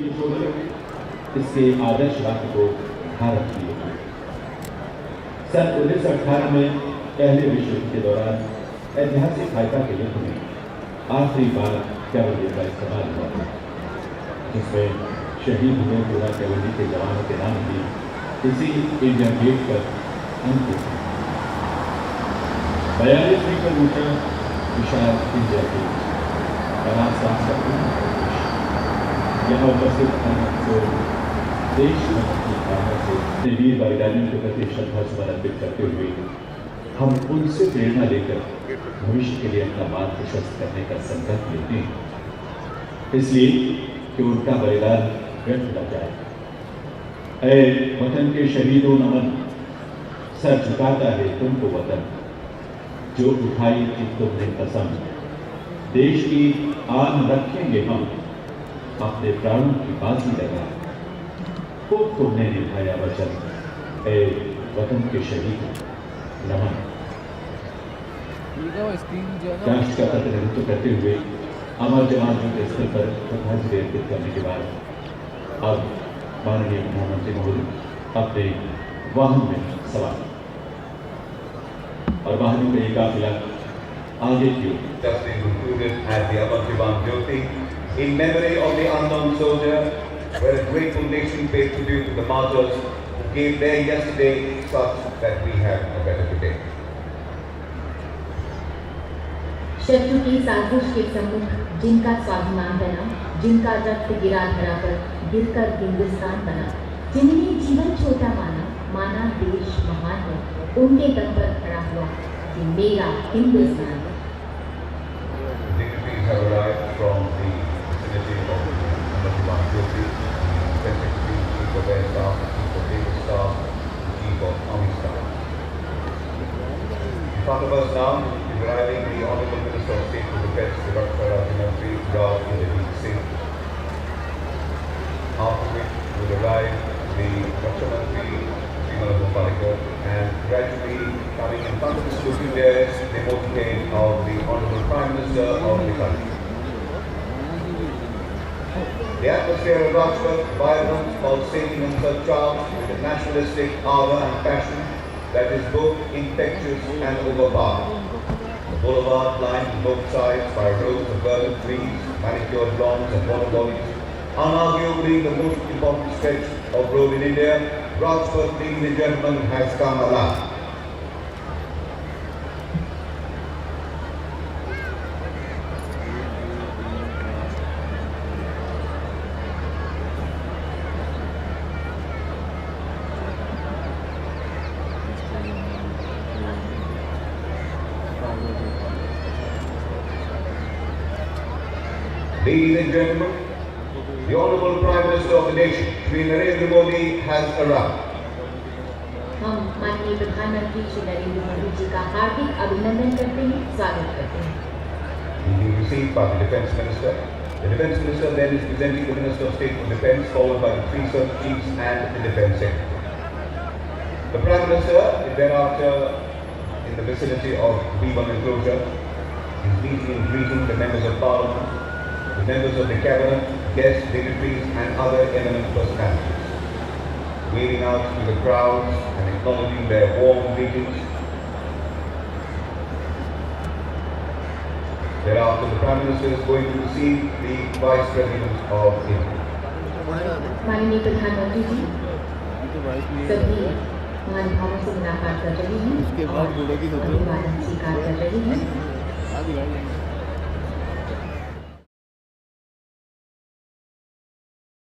की छोड़े इसके आदर्श वाक्य को धारण किए। सन 1918 में पहले विश्व युद्ध के दौरान ऐतिहासिक हाइफा के युद्ध में आखिरी बार कैवलरी का इस्तेमाल हुआ था, जिसमें शहीद हुए पूरा कैवलरी के जवानों के नाम भी इसी इंडिया गेट पर अंकित हैं। 42 मीटर ऊंचा विशाल इंडिया गेट यहाँ उपस्थित देशभक्त की भावना से वीर बलिदानियों के प्रति श्रद्धा सुमन अर्पित करते हुए हम उनसे प्रेरणा लेकर भविष्य के लिए अपना मार्ग प्रशस्त करने का संकल्प लेते हैं, इसलिए कि उनका बलिदान व्यर्थ न जाए। ऐ वतन के शहीदों नमन, सर झुकाता है तुमको वतन, जो उठाई थी तुमने कसम, देश की आन रखेंगे हम, अपने प्राणों की बाजी लगा, खूब तुमने निभाया वचन, ऐ वतन के शहीद नमन। राष्ट्र का प्रतिनिधित्व करते हुए अमर जवान के स्थल पर श्रद्धांजलि अर्पित करने के बाद अब माननीय प्रधानमंत्री महोदय अपने वाहन में सवार और वाहनों का एक काफिला आगे की ओर just been concluded at the Amar Jawan Jyoti in memory of the unknown soldier, where a grateful nation pays tribute to the martyrs who gave their yesterday such that we have a better today. शत्रु की साजिश के सम्मुख जिनका स्वाभिमान बना, जिनका रक्त गिरा धरा पर गिरकर हिंदुस्तान बना, जिन्हें जीवन छोटा माना, माना देश महान है, उनके दम पर खड़ा हुआ कि मेरा हिंदुस्तान है। Dignitaries have arrived from the vicinity of the Amar Jawan Jyoti, Secretary, Chief of Air Staff, Chief of Naval Staff, Chief of Army Staff. In front of us now is arriving the Honourable Minister of State for Defence, the Rajpath Rajpath. After which will arrive the Rakshamantri, and gradually coming in front of the saluting chairs, the motorcade of the Honourable Prime Minister of the country. The atmosphere of Rajpath, vibrant, pulsating and surcharged with a nationalistic ardour and passion that is both infectious and overpowering. The boulevard lined on both sides by rows of verdant trees, manicured lawns and water bodies, unarguably the most important stretch of road in India, Rajpath, ladies and gentlemen, has come alive. Ladies and gentlemen, the Honourable Prime Minister of the nation, Shri Narendra Modi, has arrived. हम माननीय प्रधानमंत्री श्री नरेंद्र मोदी जी का हार्दिक अभिनंदन करते हैं, स्वागत करते हैं। He will be received by the Defence Minister. The Defence Minister then is presenting the Minister of State for Defence, followed by the three Service Chiefs and the Defence Secretary. The Prime Minister is thereafter in the vicinity of B1 enclosure. He is meeting and greeting the members of Parliament, the members of the Cabinet, guests, dignitaries and other eminent personalities, waving out to the crowds and acknowledging their warm greetings. Thereafter, the Prime Minister is going to receive the Vice President of India. माननीय प्रधानमंत्री जी सभी महानुभावों से मुलाकात कर रहे हैं, अभिवादन स्वीकार कर रहे हैं।